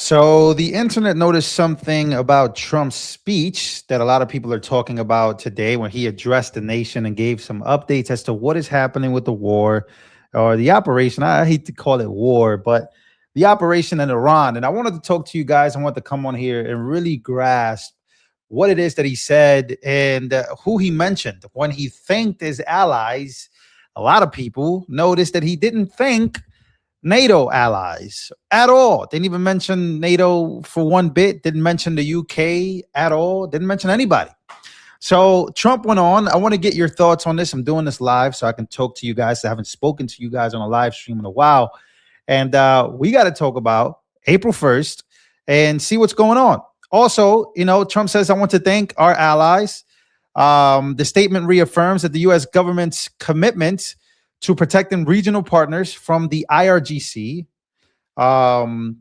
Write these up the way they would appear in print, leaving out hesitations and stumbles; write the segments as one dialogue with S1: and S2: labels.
S1: So the internet noticed something about Trump's speech that a lot of people are talking about today when he addressed the nation and gave some updates as to what is happening with the war or the operation. I hate to call it war, but the operation in Iran. And I wanted to talk to you guys. I want to come on here and really grasp what it is that he said and who he mentioned when he thanked his allies. A lot of people noticed that he didn't thank NATO allies at all. Didn't even mention NATO for one bit. Didn't mention the UK at all. Didn't mention anybody. So Trump went on. I want to get your thoughts on this. I'm doing this live so I can talk to you guys. I haven't spoken to you guys on a live stream in a while. And we got to talk about April 1st and see what's going on. Also, Trump says, I want to thank our allies. The statement reaffirms that the U.S. government's commitment to protecting regional partners from the IRGC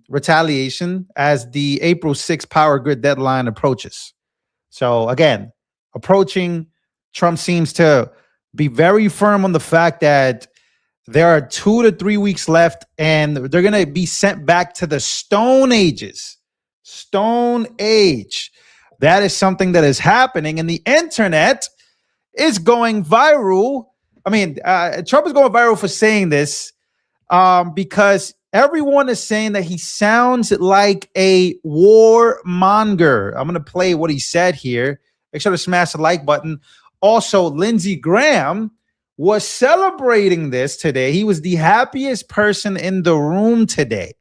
S1: retaliation as the April 6th power grid deadline approaches. So again, approaching, Trump seems to be very firm on the fact that there are 2 to 3 weeks left and they're going to be sent back to the Stone Ages. Stone Age. That is something that is happening, and the internet is going viral. I mean, Trump is going viral for saying this because everyone is saying that he sounds like a warmonger. I'm going to play what he said here. Make sure to smash the like button. Also, Lindsey Graham was celebrating this today. He was the happiest person in the room today.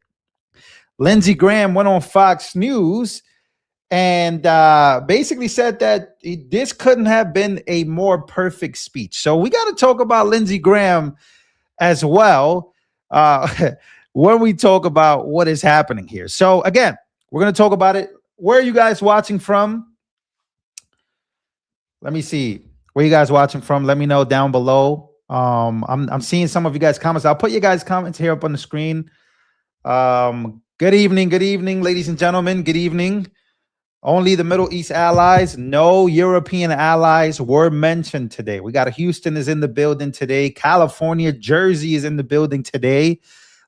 S1: Lindsey Graham went on Fox News and basically said that this couldn't have been a more perfect speech. So we got to talk about Lindsey Graham as well when we talk about what is happening here. So again, we're going to talk about it. Where are you guys watching from? Let me see. Where you guys watching from? Let me know down below. I'm seeing some of you guys' comments. I'll put you guys' comments here up on the screen. Good evening, ladies and gentlemen. Good evening. Only the Middle East allies, no European allies were mentioned today. We got Houston is in the building today. California, Jersey is in the building today.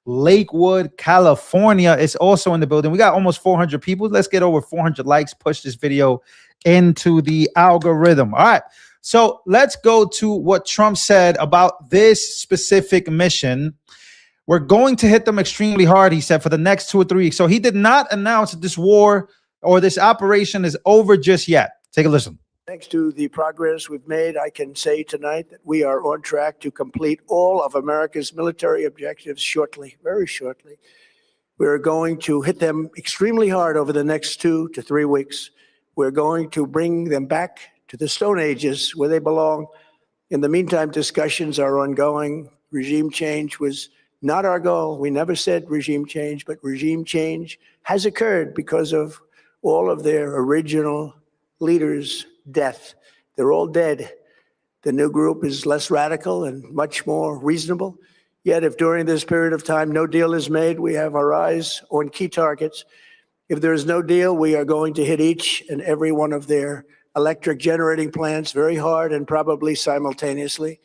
S1: Lakewood, California is also in the building. We got almost 400 people. Let's get over 400 likes, push this video into the algorithm. All right. So let's go to what Trump said about this specific mission. We're going to hit them extremely hard, he said, for the next 2 or 3 weeks. So he did not announce that this war or this operation is over just yet. Take a listen.
S2: Thanks to the progress we've made, I can say tonight that we are on track to complete all of America's military objectives shortly, very shortly. We're going to hit them extremely hard over the next 2 to 3 weeks. We're going to bring them back to the Stone Ages where they belong. In the meantime, discussions are ongoing. Regime change was not our goal. We never said regime change, but regime change has occurred because of all of their original leaders' death. They're all dead. The new group is less radical and much more reasonable. Yet if during this period of time no deal is made, we have our eyes on key targets. If there is no deal, we are going to hit each and every one of their electric generating plants very hard and probably simultaneously.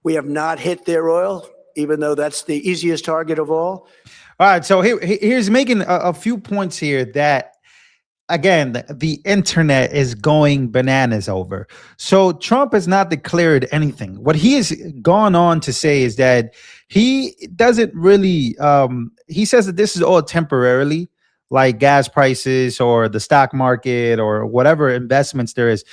S2: We have not hit their oil, even though that's the easiest target of all.
S1: All right, so here's making a few points here that, again, the internet is going bananas over. So Trump has not declared anything. What he has gone on to say is that he doesn't really, he says that this is all temporarily, like gas prices or the stock market or whatever investments there is.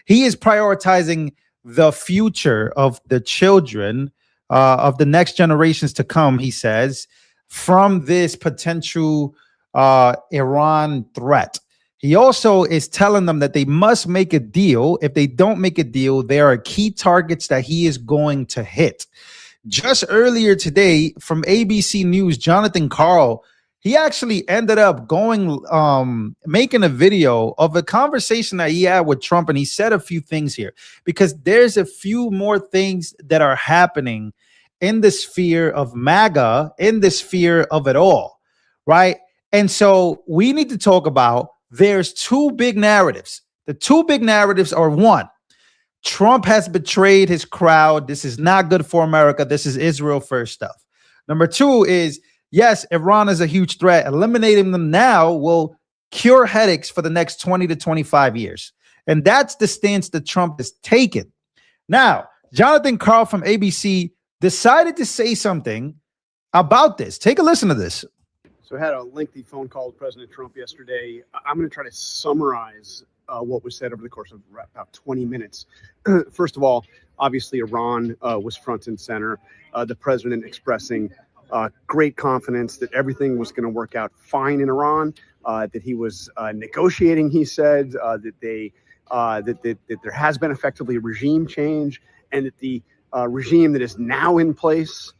S1: He is prioritizing the future of the children, of the next generations to come, he says, from this potential Iran threat. He also is telling them that they must make a deal. If they don't make a deal, there are key targets that he is going to hit. Just earlier today from ABC News, Jonathan Karl, he actually ended up going, making a video of a conversation that he had with Trump. And he said a few things here because there's a few more things that are happening in the sphere of MAGA, in the sphere of it all, right? And so we need to talk about, there's two big narratives. The two big narratives are, one, Trump has betrayed his crowd. This is not good for America. This is Israel first stuff. Number two is, yes, Iran is a huge threat. Eliminating them now will cure headaches for the next 20 to 25 years. And that's the stance that Trump has taken. Now, Jonathan Karl from ABC decided to say something about this. Take a listen to this.
S3: So I had a lengthy phone call with President Trump yesterday. I'm going to try to summarize what was said over the course of about 20 minutes. First of all, obviously, Iran was front and center. The president expressing great confidence that everything was going to work out fine in Iran, that he was negotiating, he said, that there has been effectively regime change, and that the regime that is now in place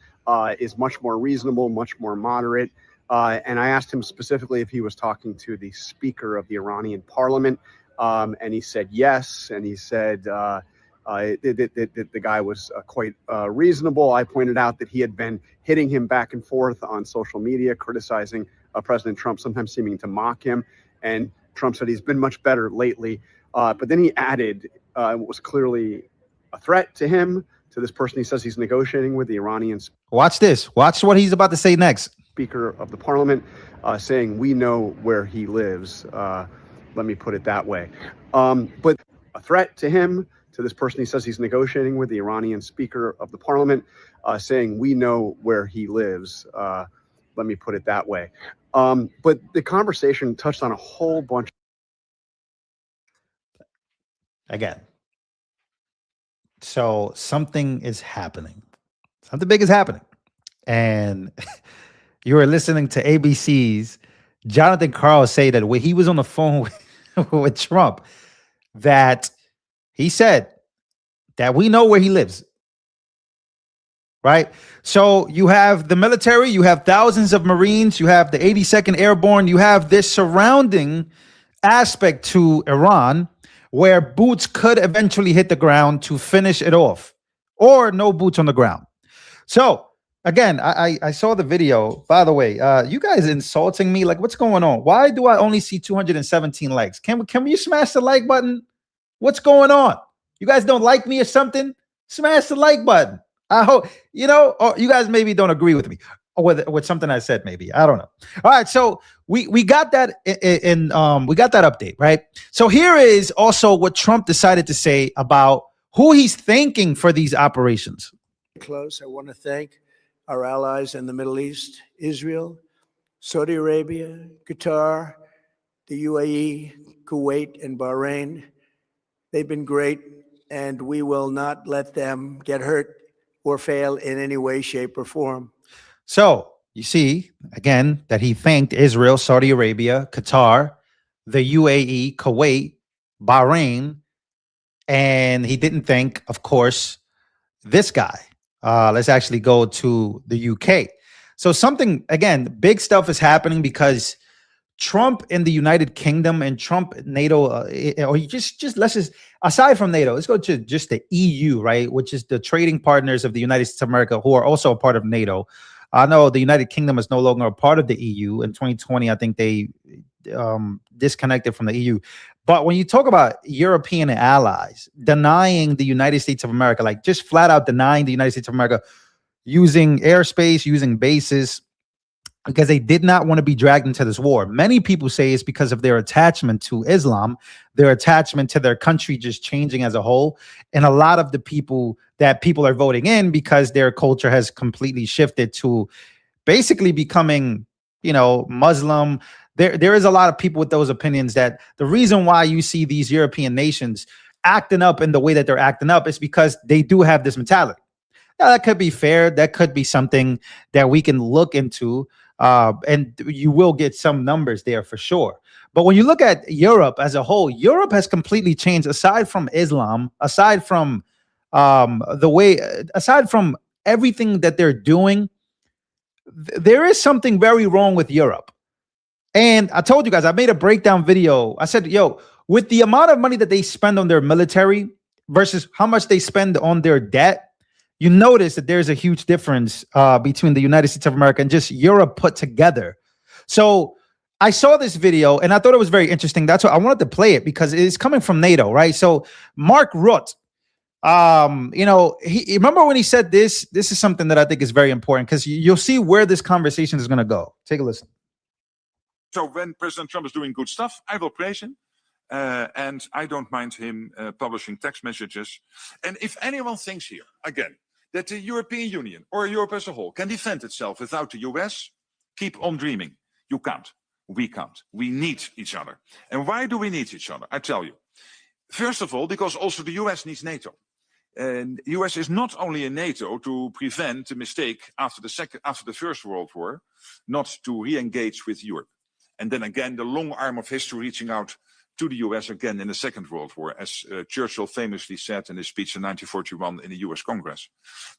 S3: is much more reasonable, much more moderate. And I asked him specifically if he was talking to the Speaker of the Iranian Parliament, and he said yes. And he said that the guy was quite reasonable. I pointed out that he had been hitting him back and forth on social media, criticizing President Trump, sometimes seeming to mock him. And Trump said he's been much better lately. But then he added what was clearly a threat to him, to this person he says he's negotiating with, the Iranian.
S1: Watch this. Watch what he's about to say next.
S3: Speaker of the Parliament, saying we know where he lives. Let me put it that way. But a threat to him, to this person he says he's negotiating with, the Iranian Speaker of the Parliament, saying we know where he lives. Let me put it that way. But the conversation touched on a whole bunch.
S1: Again. So something is happening. Something big is happening. And you were listening to ABC's Jonathan Karl say that when he was on the phone with Trump, that he said that we know where he lives. Right? So you have the military, you have thousands of Marines, you have the 82nd Airborne, you have this surrounding aspect to Iran where boots could eventually hit the ground to finish it off, or no boots on the ground. So again, I saw the video. By the way, you guys insulting me. Like, what's going on? Why do I only see 217 likes? Can we smash the like button? What's going on? You guys don't like me or something? Smash the like button. I hope, or you guys maybe don't agree with me or with something I said, maybe. I don't know. All right, so we got that we got that update, right? So here is also what Trump decided to say about who he's thanking for these operations.
S2: Close. I want to thank our allies in the Middle East, Israel, Saudi Arabia, Qatar, the UAE, Kuwait, and Bahrain. They've been great, and we will not let them get hurt or fail in any way, shape, or form.
S1: So you see, again, that he thanked Israel, Saudi Arabia, Qatar, the UAE, Kuwait, Bahrain, and he didn't thank, of course, this guy. Let's actually go to the UK. So something, again, big stuff is happening because Trump in the United Kingdom and Trump NATO, or let's just, aside from NATO, let's go to just the EU, right? Which is the trading partners of the United States of America, who are also a part of NATO. I know the United Kingdom is no longer a part of the EU. In 2020, I think they disconnected from the EU. But when you talk about European allies denying the United States of America, like just flat out denying the United States of America, using airspace, using bases, because they did not want to be dragged into this war. Many people say it's because of their attachment to Islam, their attachment to their country just changing as a whole. And a lot of the people are voting in because their culture has completely shifted to basically becoming, Muslim. There is a lot of people with those opinions that the reason why you see these European nations acting up in the way that they're acting up is because they do have this mentality. Now, that could be fair. That could be something that we can look into. And you will get some numbers there for sure. But when you look at Europe as a whole, Europe has completely changed, aside from Islam, aside from aside from everything that they're doing. There is something very wrong with Europe. And I told you guys, I made a breakdown video. I said, with the amount of money that they spend on their military versus how much they spend on their debt, you notice that there's a huge difference between the United States of America and just Europe put together. So I saw this video and I thought it was very interesting. That's why I wanted to play it, because it's coming from NATO, right? So Mark Rutte, Remember when he said this? This is something that I think is very important because you'll see where this conversation is going to go. Take a listen.
S4: So when President Trump is doing good stuff, I will praise him. And I don't mind him publishing text messages. And if anyone thinks here, again, that the European Union or Europe as a whole can defend itself without the US, keep on dreaming. You can't. We can't. We need each other. And why do we need each other? I tell you. First of all, because also the US needs NATO. And the US is not only in NATO to prevent the mistake after the First World War, not to re-engage with Europe. And then again, the long arm of history reaching out to the US again in the Second World War, as Churchill famously said in his speech in 1941 in the US Congress.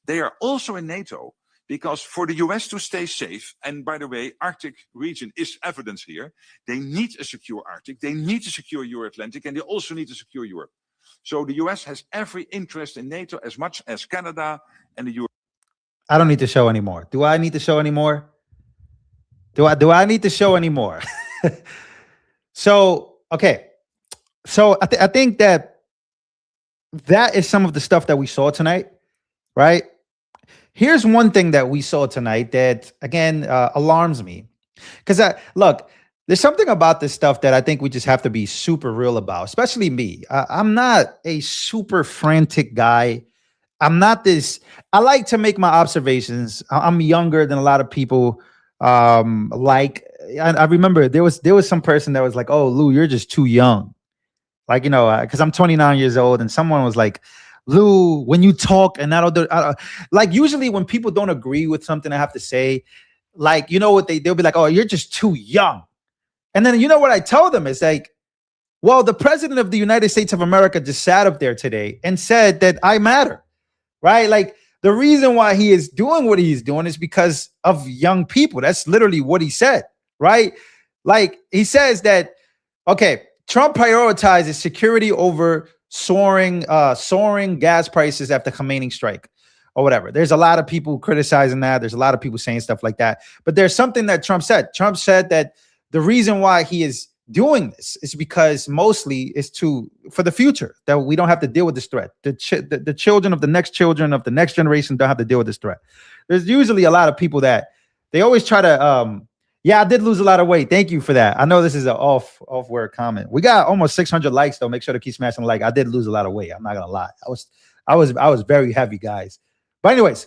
S4: They are also in NATO because for the US to stay safe, and by the way, Arctic region is evidence here, they need a secure Arctic, they need a secure Euro-Atlantic, and they also need to secure Europe. So the US has every interest in NATO as much as Canada and the Euro.
S1: I don't need to show anymore. Do I need to show anymore? Do I need to show anymore? So, okay. So I think that is some of the stuff that we saw tonight, right? Here's one thing that we saw tonight that, again, alarms me. Because, look, there's something about this stuff that I think we just have to be super real about, especially me. I'm not a super frantic guy. I'm not this. I like to make my observations. I'm younger than a lot of people. I remember there was some person that was like, "Oh, Lou, you're just too young." Like, because I'm 29 years old, and someone was like, "Lou, when you talk," and like usually when people don't agree with something I have to say, like, you know what they'll be like, "Oh, you're just too young." And then you know what I tell them is like, well, the president of the United States of America just sat up there today and said that I matter, right? Like the reason why he is doing what he's doing is because of young people. That's literally what he said, right? Like he says that, okay, Trump prioritizes security over soaring gas prices after Khamenei strike or whatever. There's a lot of people criticizing that. There's a lot of people saying stuff like that. But there's something that Trump said. Trump said that the reason why he is doing this is because mostly is for the future, that we don't have to deal with this threat. The children of the next generation don't have to deal with this threat. There's usually a lot of people that they always try to, yeah, I did lose a lot of weight. Thank you for that. I know this is an off-word comment. We got almost 600 likes though. Make sure to keep smashing the like. I did lose a lot of weight. I'm not gonna lie. I was very heavy, guys. But anyways,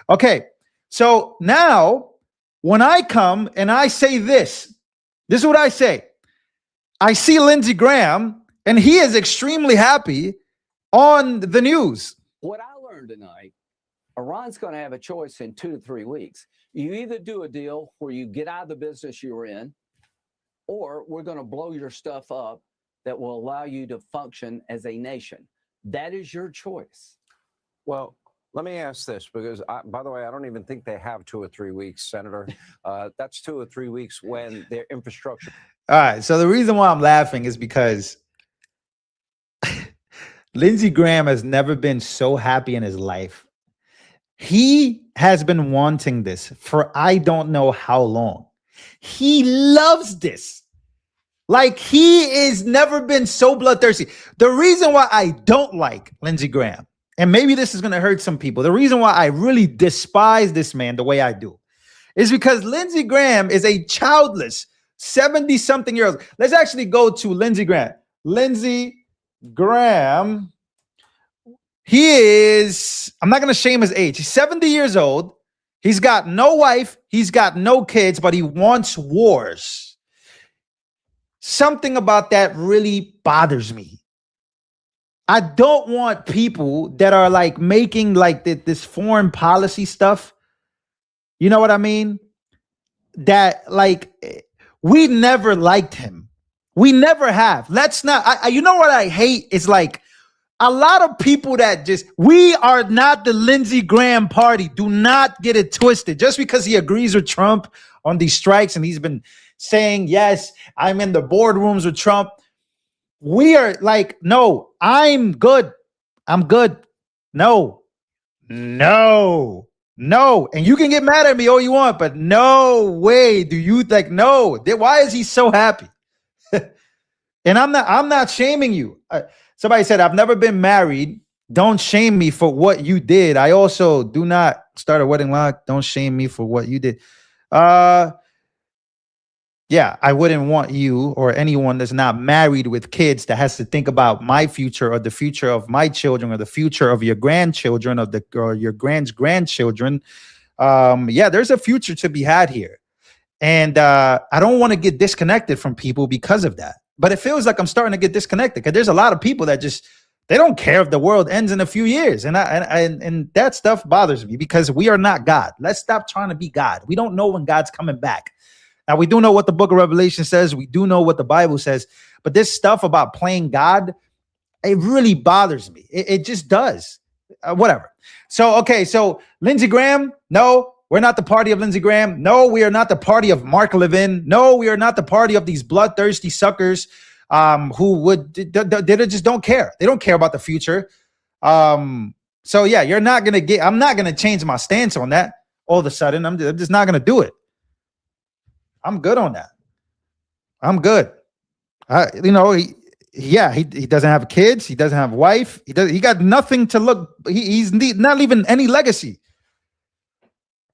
S1: okay. So now when I come and I say this is what I say. I see Lindsey Graham, and he is extremely happy on the news.
S5: What I learned tonight, Iran's going to have a choice in 2 to 3 weeks. You either do a deal where you get out of the business you're in, or we're going to blow your stuff up that will allow you to function as a nation. That is your choice.
S6: Well, let me ask this, because, by the way, I don't even think they have 2 or 3 weeks, Senator. That's 2 or 3 weeks when their infrastructure.
S1: All right. So the reason why I'm laughing is because Lindsey Graham has never been so happy in his life. He has been wanting this for I don't know how long. He loves this. Like he is never been so bloodthirsty. The reason why I don't like Lindsey Graham, and maybe this is going to hurt some people, the reason why I really despise this man the way I do is because Lindsey Graham is a childless 70-something year old. Let's actually go to Lindsey Graham. Lindsey Graham, he is, I'm not going to shame his age. He's 70 years old. He's got no wife. He's got no kids, but he wants wars. Something about that really bothers me. I don't want people that are like making like this foreign policy stuff. You know what I mean? That like we never liked him. We never have. Let's not. You know what I hate is like a lot of people that just, we are not the Lindsey Graham party. Do not get it twisted. Just because he agrees with Trump on these strikes and he's been saying, yes, I'm in the boardrooms with Trump. We are like, no, I'm good. I'm good. No. And you can get mad at me all you want, but no way do you like, no. Why is he so happy? And I'm not shaming you. Somebody said, I've never been married don't shame me for what you did. I also do not start a wedding lock. Don't shame me for what you did. Yeah, I wouldn't want you or anyone that's not married with kids that has to think about my future or the future of my children or the future of your grandchildren or your grandchildren. Yeah, there's a future to be had here. And I don't want to get disconnected from people because of that. But it feels like I'm starting to get disconnected because there's a lot of people that just they don't care if the world ends in a few years. And and that stuff bothers me because we are not God. Let's stop trying to be God. We don't know when God's coming back. Now, we do know what the book of Revelation says. We do know what the Bible says. But this stuff about playing God, it really bothers me. It just does. Whatever. So, okay. So Lindsey Graham, no, we're not the party of Lindsey Graham. No, we are not the party of Mark Levin. No, we are not the party of these bloodthirsty suckers who they just don't care. They don't care about the future. So, yeah, I'm not going to change my stance on that all of a sudden. I'm just not going to do it. I'm good on that. I'm good. He doesn't have kids. He doesn't have a wife. He got nothing to look. He's not leaving any legacy.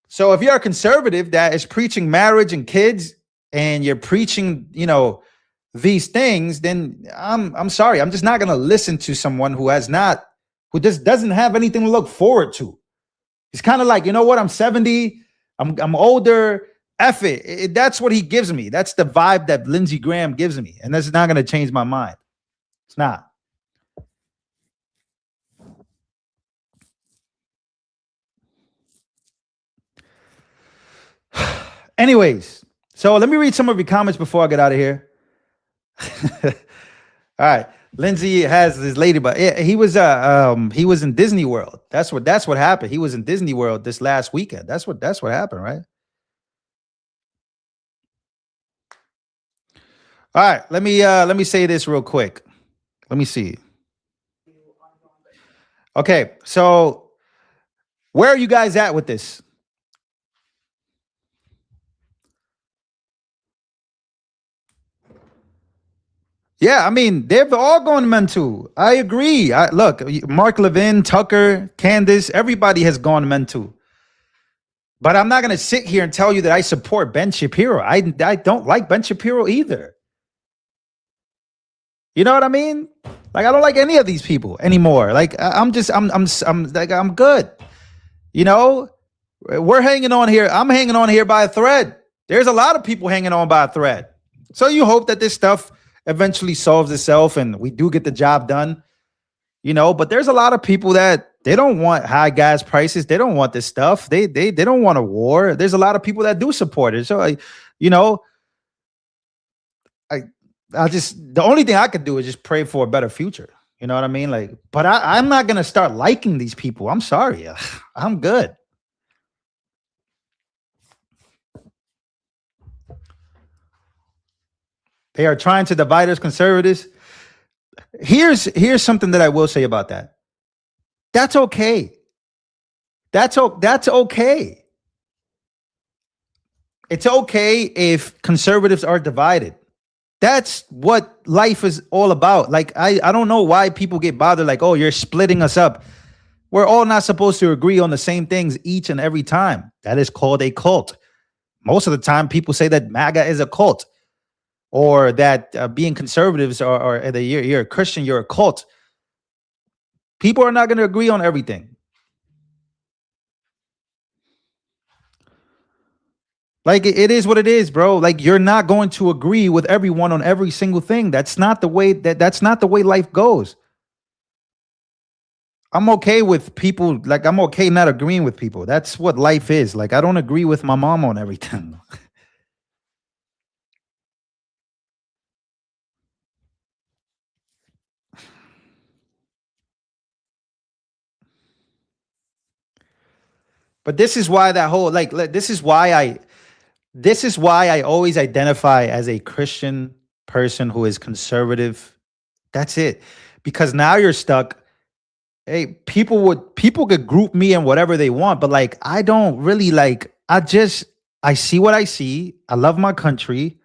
S1: So if you're a conservative that is preaching marriage and kids and you're preaching, these things, then I'm sorry. I'm just not going to listen to someone who just doesn't have anything to look forward to. It's kind of like, you know what? I'm 70. I'm older. F it. That's what he gives me. That's the vibe that Lindsey Graham gives me. And that's not going to change my mind. It's not. Anyways, so let me read some of your comments before I get out of here. All right. Lindsey has his ladybug. Yeah, he was in Disney World. That's what happened. He was in Disney World this last weekend. That's what happened, right? All right, let me say this real quick. Let me see. Okay, so where are you guys at with this? Yeah, I mean, they've all gone mental. I agree. Look, Mark Levin, Tucker, Candace, everybody has gone mental. But I'm not going to sit here and tell you that I support Ben Shapiro. I don't like Ben Shapiro either. You know what I mean? Like, I don't like any of these people anymore. Like, I'm good. We're hanging on here. I'm hanging on here by a thread. There's a lot of people hanging on by a thread. So you hope that this stuff eventually solves itself and we do get the job done, but there's a lot of people that they don't want high gas prices. They don't want this stuff. They don't want a war. There's a lot of people that do support it. So, the only thing I could do is just pray for a better future. You know what I mean? Like, but I'm not going to start liking these people. I'm sorry. I'm good. They are trying to divide us conservatives. Here's something that I will say about that. That's okay. That's okay. It's okay if conservatives are divided. That's what life is all about. Like, I don't know why people get bothered. Like, oh, you're splitting us up. We're all not supposed to agree on the same things each and every time. That is called a cult. Most of the time, people say that MAGA is a cult, or that being conservatives or that you're a Christian, you're a cult. People are not going to agree on everything. Like, it is what it is, bro. Like, you're not going to agree with everyone on every single thing. That's not the way that's not the way life goes. I'm okay with people. Like, I'm okay not agreeing with people. That's what life is. Like, I don't agree with my mom on everything. But this is why this is why I always identify as a Christian person who is conservative. That's it. Because now you're stuck. Hey, people could group me in whatever they want, but like, I don't really like, I see what I see. I love my country.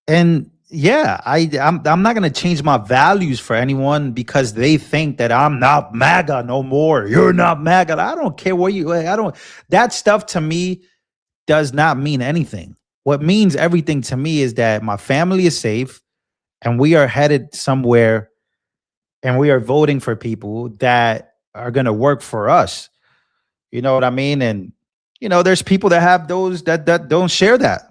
S1: And yeah, I'm not gonna change my values for anyone because they think that I'm not MAGA no more. You're not MAGA. I don't care what you. I don't. That stuff to me does not mean anything. What means everything to me is that my family is safe, and we are headed somewhere, and we are voting for people that are gonna work for us. You know what I mean? And there's people that have those that don't share that.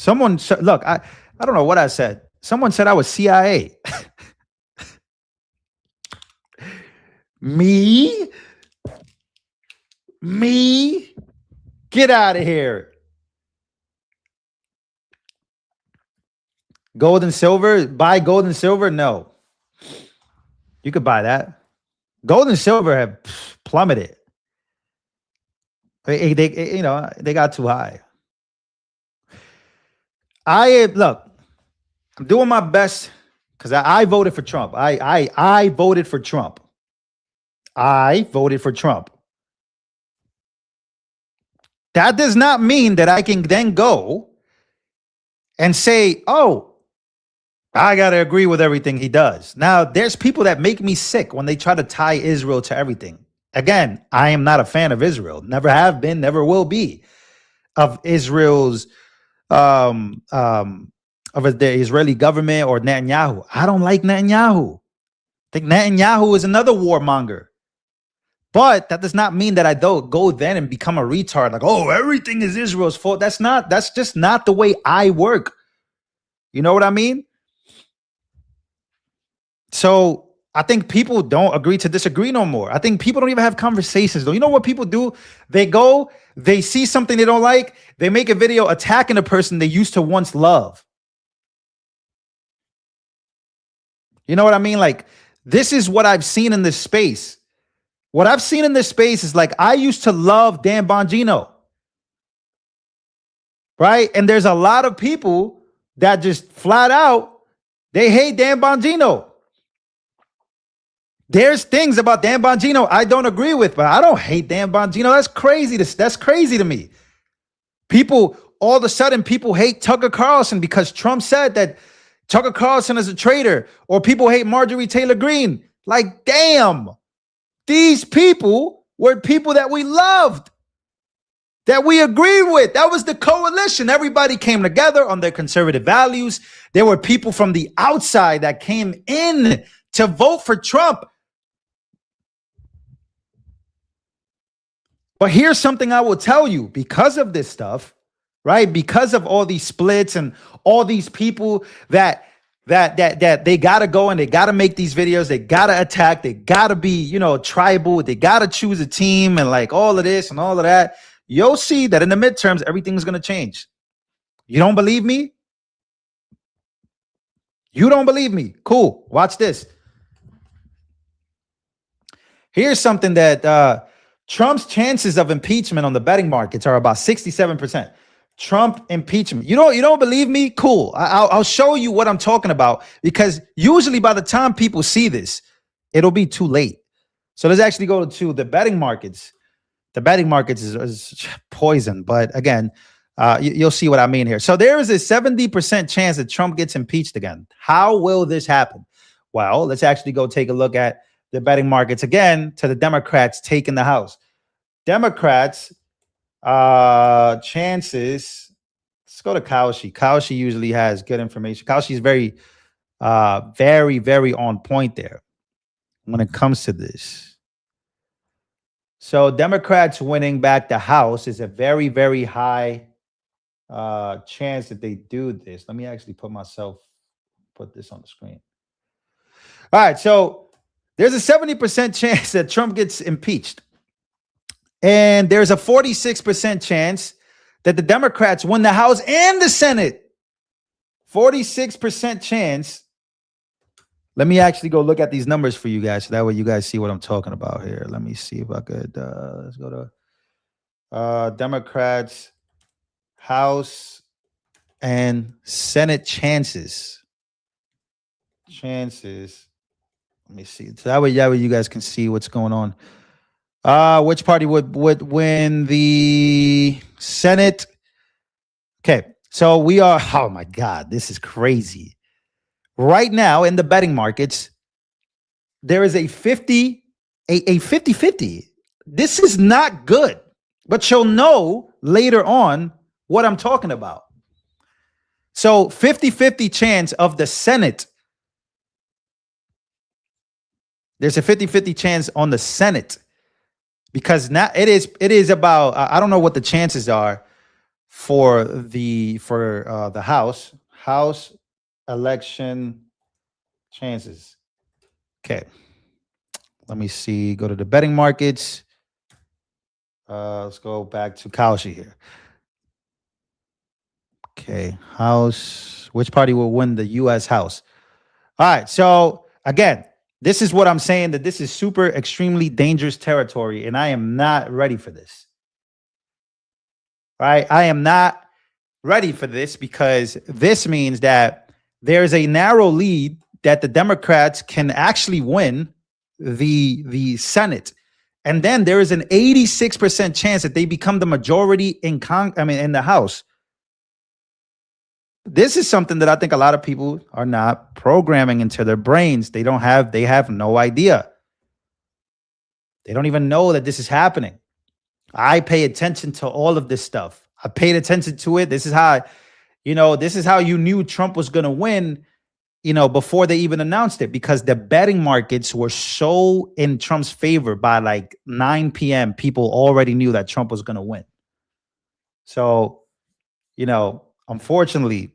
S1: Look, I don't know what I said. Someone said I was CIA. Me? Get out of here. Gold and silver? Buy gold and silver? No. You could buy that. Gold and silver have plummeted. They got too high. Look, I'm doing my best because I voted for Trump. I voted for Trump. I voted for Trump. That does not mean that I can then go and say, oh, I got to agree with everything he does. Now, there's people that make me sick when they try to tie Israel to everything. Again, I am not a fan of Israel. Never have been, never will be, of Israel's of the Israeli government or Netanyahu. I don't like Netanyahu. I think Netanyahu is another warmonger. But that does not mean that I don't go then and become a retard. Like, oh, everything is Israel's fault. That's just not the way I work. You know what I mean? So I think people don't agree to disagree no more. I think people don't even have conversations though. You know what people do? They see something they don't like. They make a video attacking a person they used to once love. You know what I mean? Like, this is what I've seen in this space. What I've seen in this space is like, I used to love Dan Bongino. Right? And there's a lot of people that just flat out, they hate Dan Bongino. There's things about Dan Bongino I don't agree with, but I don't hate Dan Bongino. That's crazy. That's crazy to me. All of a sudden, people hate Tucker Carlson because Trump said that Tucker Carlson is a traitor, or people hate Marjorie Taylor Greene. Like, damn, these people were people that we loved, that we agreed with. That was the coalition. Everybody came together on their conservative values. There were people from the outside that came in to vote for Trump. But here's something I will tell you because of this stuff, right? Because of all these splits and all these people that they got to go and they got to make these videos. They got to attack. They got to be, tribal. They got to choose a team and like all of this and all of that. You'll see that in the midterms, everything's going to change. You don't believe me? You don't believe me? Cool. Watch this. Here's something that Trump's chances of impeachment on the betting markets are about 67%. Trump impeachment. You don't believe me? Cool. I'll show you what I'm talking about, because usually by the time people see this, it'll be too late. So let's actually go to the betting markets. The betting markets is poison, but again, you'll see what I mean here. So there is a 70% chance that Trump gets impeached again. How will this happen? Well, let's actually go take a look at the betting markets again to the Democrats taking the House. Democrats chances. Let's go to Kaushi. Kaushi usually has good information. Kaushi is very, very on point there when it comes to this. So Democrats winning back the House is a very, very high chance that they do this. Let me actually put this on the screen. All right, so there's a 70% chance that Trump gets impeached. And there's a 46% chance that the Democrats win the House and the Senate. 46% chance. Let me actually go look at these numbers for you guys, so that way you guys see what I'm talking about here. Let me see if I could. Let's go to Democrats, House, and Senate chances. Let me see. So that way you guys can see what's going on. Which party would win the Senate? Okay, so we are, oh my God, this is crazy. Right now in the betting markets, there is a 50, a 50-50. This is not good, but you'll know later on what I'm talking about. So 50-50 chance of the Senate. There's a 50-50 chance on the Senate because now it is about, I don't know what the chances are for the House election chances. Okay. Let me see. Go to the betting markets. Let's go back to Kaushi here. Okay. House. Which party will win the U.S. House? All right. So again, this is what I'm saying, that this is super extremely dangerous territory, and I am not ready for this. Right? I am not ready for this because this means that there's a narrow lead that the Democrats can actually win the Senate. And then there is an 86% chance that they become the majority in the House. This is something that I think a lot of people are not programming into their brains. They have no idea. They don't even know that this is happening. I pay attention to all of this stuff. I paid attention to it. This is how you knew Trump was going to win, before they even announced it, because the betting markets were so in Trump's favor by like 9 p.m. People already knew that Trump was going to win. So, unfortunately,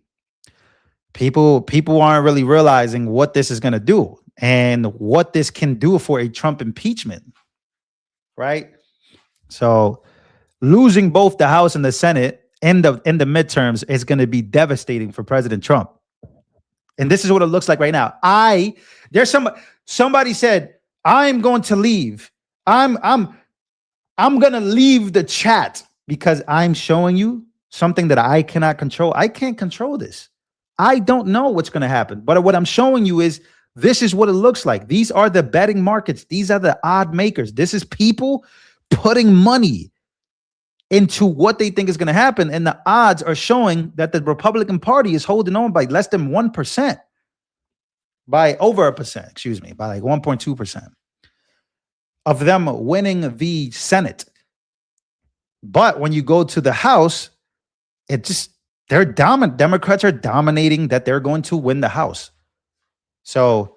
S1: people aren't really realizing what this is going to do and what this can do for a Trump impeachment, right? So losing both the House and the Senate in the midterms is going to be devastating for President Trump. And this is what it looks like right now. Somebody said, I'm going to leave. I'm going to leave the chat because I'm showing you something that I cannot control. I can't control this. I don't know what's going to happen. But what I'm showing you is this is what it looks like. These are the betting markets. These are the odd makers. This is people putting money into what they think is going to happen. And the odds are showing that the Republican Party is holding on by less than 1%, by over 1%, by like 1.2% of them winning the Senate. But when you go to the House, they're dominant. Democrats are dominating that they're going to win the House. So,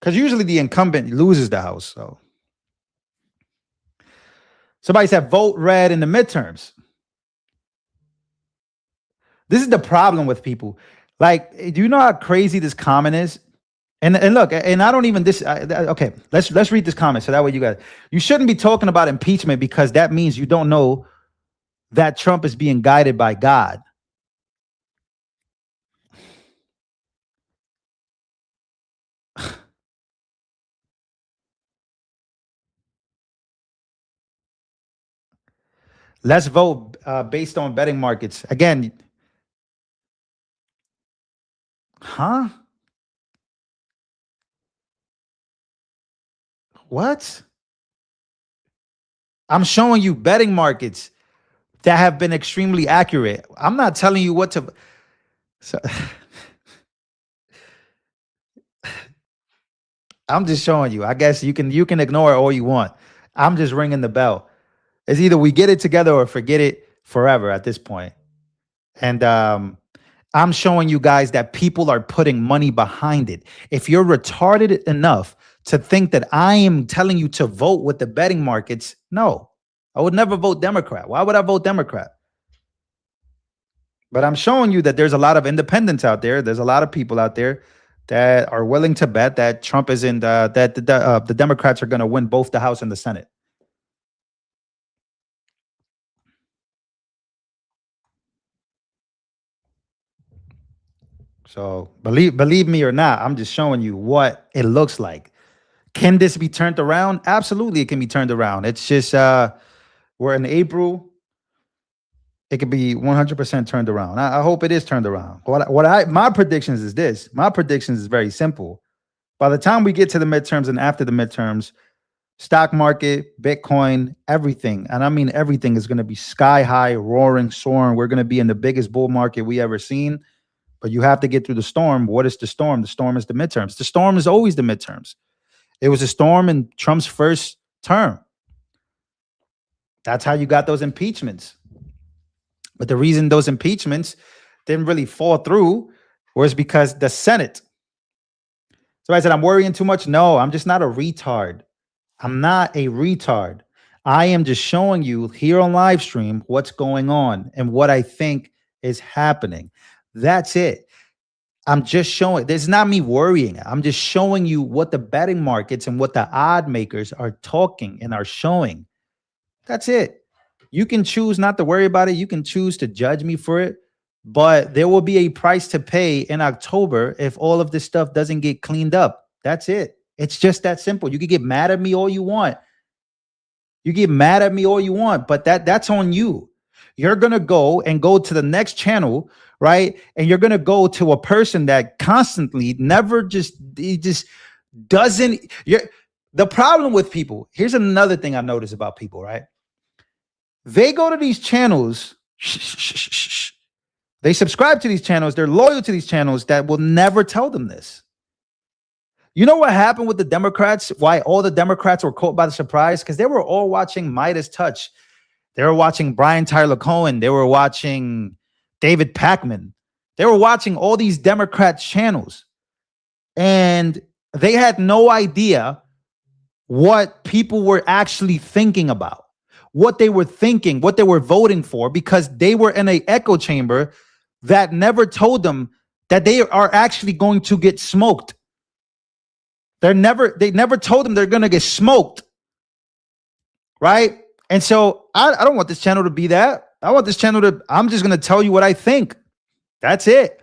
S1: because usually the incumbent loses the House. So, somebody said vote red in the midterms. This is the problem with people. Like, do you know how crazy this comment is? And look, and I don't even okay, let's read this comment so that way you shouldn't be talking about impeachment because that means you don't know that Trump is being guided by God. Let's vote based on betting markets. Again, huh? What? I'm showing you betting markets that have been extremely accurate. I'm not telling you what to. So, I'm just showing you. I guess you can ignore it all you want. I'm just ringing the bell. It's either we get it together or forget it forever at this point. And I'm showing you guys that people are putting money behind it. If you're retarded enough to think that I am telling you to vote with the betting markets, no, I would never vote Democrat. Why would I vote Democrat? But I'm showing you that there's a lot of independents out there. There's a lot of people out there that are willing to bet that Trump is that the Democrats are going to win both the House and the Senate. So believe me or not, I'm just showing you what it looks like. Can this be turned around? Absolutely, it can be turned around. It's just we're in April. It could be 100% turned around. I hope it is turned around. My predictions is this. My predictions is very simple. By the time we get to the midterms and after the midterms, stock market, Bitcoin, everything. And I mean, everything is going to be sky high, roaring, soaring. We're going to be in the biggest bull market we ever seen. But you have to get through the storm. What is the storm? The storm is the midterms. The storm is always the midterms. It was a storm in Trump's first term. That's how you got those impeachments. But the reason those impeachments didn't really fall through was because the Senate. So I said, I'm worrying too much. No, I'm just not a retard. I'm not a retard. I am just showing you here on live stream what's going on and what I think is happening. That's it. I'm just showing. This is not me worrying. I'm just showing you what the betting markets and what the odd makers are talking and are showing. That's it. You can choose not to worry about it. You can choose to judge me for it. But there will be a price to pay in October if all of this stuff doesn't get cleaned up. That's it. It's just that simple. You can get mad at me all you want. You get mad at me all you want, but that's on you. You're going to go to the next channel, right? And you're going to go to a person that constantly he just doesn't. The problem with people, here's another thing I notice about people, right? They go to these channels, they subscribe to these channels, they're loyal to these channels that will never tell them this. You know what happened with the Democrats? Why all the Democrats were caught by the surprise? Because they were all watching Midas Touch. They were watching Brian Tyler Cohen. They were watching David Pakman. They were watching all these Democrat channels. And they had no idea what people were actually thinking about, what they were thinking, what they were voting for, because they were in an echo chamber that never told them that they are actually going to get smoked. They never told them they're going to get smoked. Right? And so I don't want this channel to be that. I want this channel to, I'm just going to tell you what I think. That's it.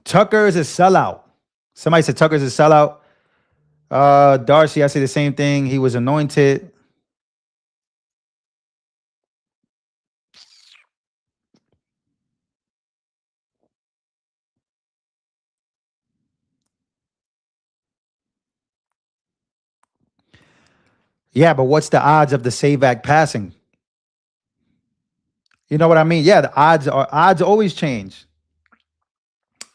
S1: Tucker is a sellout. Somebody said Tucker is a sellout. Darcy, I say the same thing. He was anointed. Yeah, but what's the odds of the SAVE Act passing? You know what I mean? Yeah, the odds always change.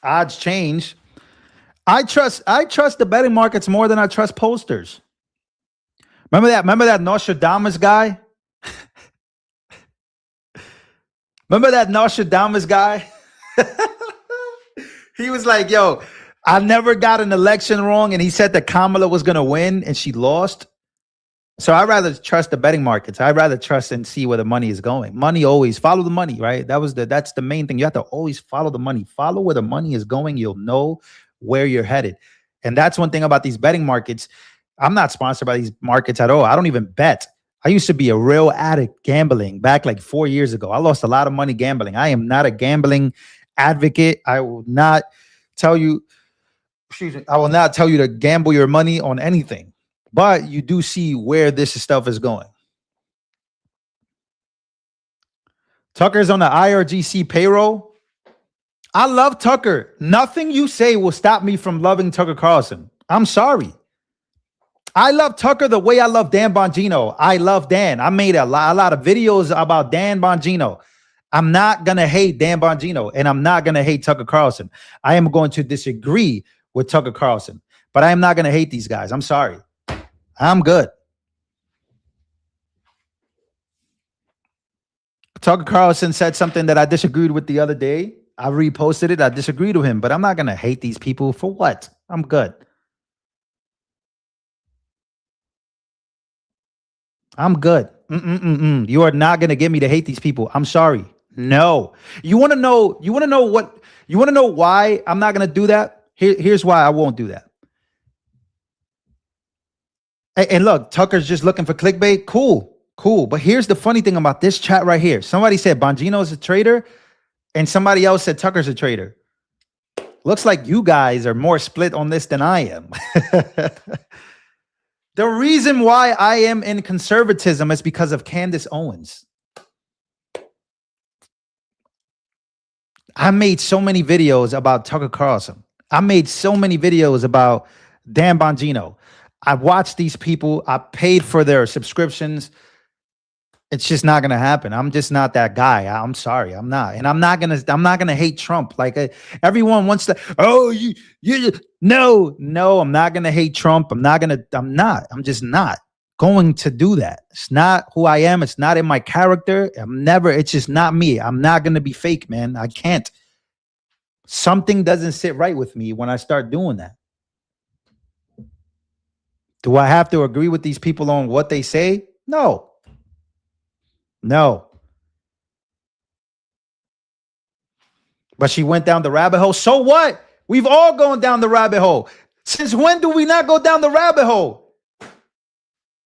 S1: Odds change. I trust the betting markets more than I trust pollsters. Remember that Nostradamus guy? Remember that Nostradamus guy? He was like, yo, I never got an election wrong. And he said that Kamala was going to win and she lost. So I'd rather trust the betting markets. I'd rather trust and see where the money is going. Money always follow the money, right? That's the main thing. You have to always follow the money. Follow where the money is going. You'll know where you're headed. And that's one thing about these betting markets. I'm not sponsored by these markets at all. I don't even bet. I used to be a real addict gambling back like 4 years ago. I lost a lot of money gambling. I am not a gambling advocate. I will not tell you to gamble your money on anything. But you do see where this stuff is going. Tucker's on the IRGC payroll. I love Tucker. Nothing you say will stop me from loving Tucker Carlson. I'm sorry. I love Tucker the way I love Dan Bongino. I love Dan. I made a lot of videos about Dan Bongino. I'm not going to hate Dan Bongino, and I'm not going to hate Tucker Carlson. I am going to disagree with Tucker Carlson, but I am not going to hate these guys. I'm sorry. I'm good. Tucker Carlson said something that I disagreed with the other day. I reposted it. I disagreed with him, but I'm not going to hate these people for what? I'm good. I'm good. You are not going to get me to hate these people. I'm sorry. No. You want to know why I'm not going to do that? Here's why I won't do that. And look, Tucker's just looking for clickbait. Cool. But here's the funny thing about this chat right here. Somebody said Bongino's a traitor, and somebody else said Tucker's a traitor. Looks like you guys are more split on this than I am. The reason why I am in conservatism is because of Candace Owens. I made so many videos about Tucker Carlson. I made so many videos about Dan Bongino. I watched these people. I paid for their subscriptions. It's just not gonna happen. I'm just not that guy. I'm sorry. I'm not, and I'm not gonna hate Trump. Like everyone wants to. Oh, no. I'm not gonna hate Trump. I'm just not going to do that. It's not who I am. It's not in my character. It's just not me. I'm not gonna be fake, man. I can't. Something doesn't sit right with me when I start doing that. Do I have to agree with these people on what they say? No. But she went down the rabbit hole. So what? We've all gone down the rabbit hole. Since when do we not go down the rabbit hole?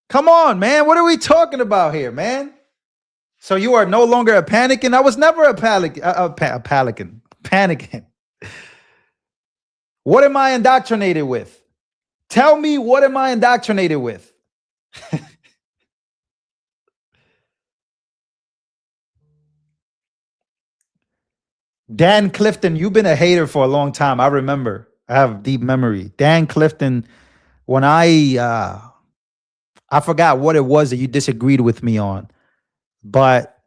S1: Come on, man. What are we talking about here, man? So you are no longer a panicking? I was never a panicking. What am I indoctrinated with? Tell me, what am I indoctrinated with? Dan Clifton, you've been a hater for a long time. I remember. I have deep memory. Dan Clifton, when I forgot what it was that you disagreed with me on, but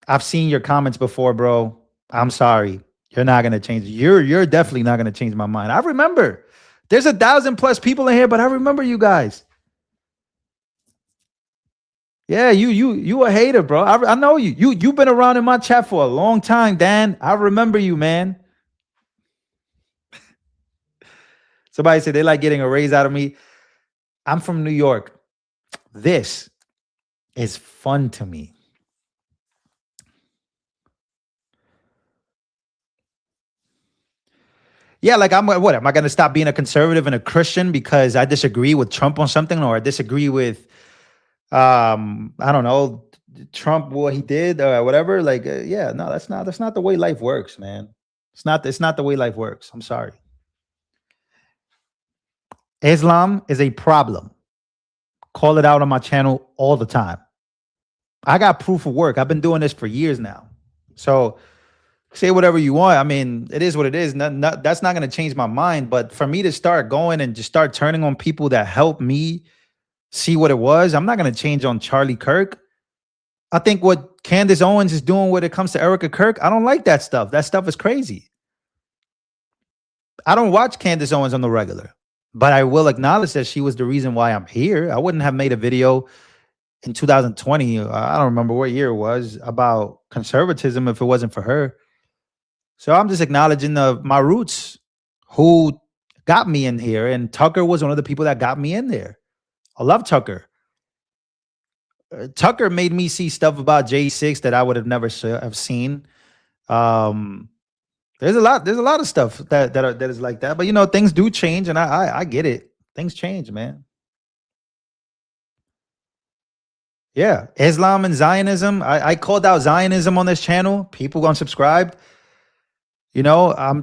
S1: I've seen your comments before, bro. I'm sorry. You're not gonna change. You're definitely not gonna change my mind. I remember. There's 1,000+ people in here, but I remember you guys. Yeah, you a hater, bro. I know you. You've been around in my chat for a long time, Dan. I remember you, man. Somebody said they like getting a raise out of me. I'm from New York. This is fun to me. Yeah, like what? Am I going to stop being a conservative and a Christian because I disagree with Trump on something, or I disagree with I don't know, Trump, what he did or whatever? Like, yeah, no, that's not the way life works, man. It's not the way life works. I'm sorry. Islam is a problem. Call it out on my channel all the time. I got proof of work. I've been doing this for years now. So say whatever you want. I mean, it is what it is. That's not going to change my mind. But for me to start going and just start turning on people that help me see what it was, I'm not going to change on Charlie Kirk. I think what Candace Owens is doing when it comes to Erica Kirk, I don't like that stuff. That stuff is crazy. I don't watch Candace Owens on the regular, but I will acknowledge that she was the reason why I'm here. I wouldn't have made a video in 2020. I don't remember what year it was, about conservatism if it wasn't for her. So I'm just acknowledging my roots, who got me in here. And Tucker was one of the people that got me in there. I love Tucker. Tucker made me see stuff about J6 that I would have never have seen. There's a lot of stuff that is like that. But you know, things do change, and I get it. Things change, man. Yeah, Islam and Zionism. I called out Zionism on this channel. People unsubscribed. You know, I'm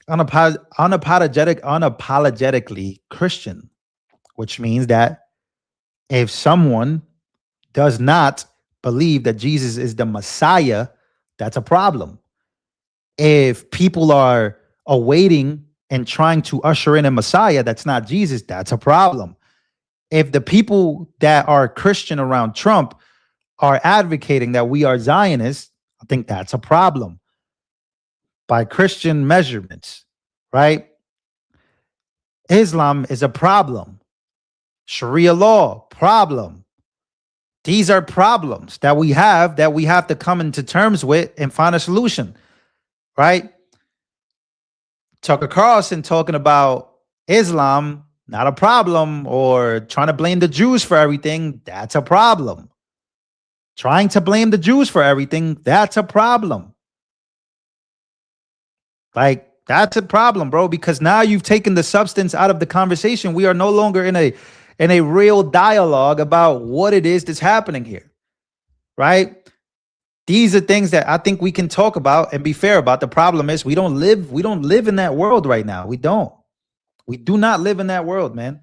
S1: unapologetically Christian, which means that if someone does not believe that Jesus is the Messiah, that's a problem. If people are awaiting and trying to usher in a Messiah that's not Jesus, that's a problem. If the people that are Christian around Trump are advocating that we are Zionists, I think that's a problem by Christian measurements, right? Islam is a problem. Sharia law, problem. These are problems that we have to come into terms with and find a solution, right? Tucker Carlson talking about Islam, not a problem, or trying to blame the Jews for everything, that's a problem. Trying to blame the Jews for everything, that's a problem. Like, that's a problem, bro, because now you've taken the substance out of the conversation. We are no longer in a real dialogue about what it is that's happening here, right? These are things that I think we can talk about and be fair about. The problem is we don't live in that world right now. We don't. We do not live in that world, man.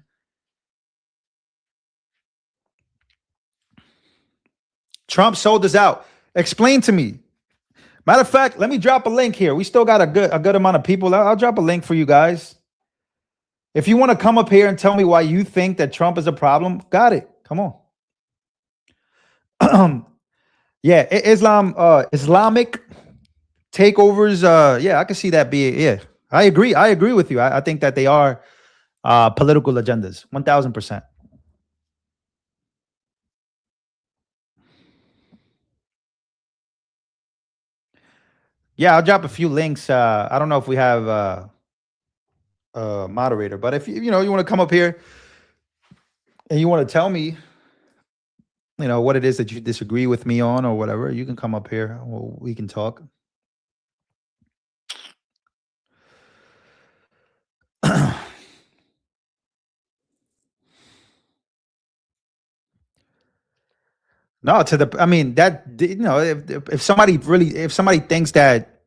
S1: Trump sold us out. Explain to me. Matter of fact, let me drop a link here. We still got a good amount of people. I'll drop a link for you guys. If you want to come up here and tell me why you think that Trump is a problem, got it. Come on. Yeah, Islamic takeovers. Yeah, I can see that being. Yeah, I agree. I agree with you. I think that they are political agendas. 1000%. Yeah, I'll drop a few links. I don't know if we have a moderator, but if you want to come up here and you want to tell me, what it is that you disagree with me on or whatever, you can come up here. We can talk. No, if somebody thinks that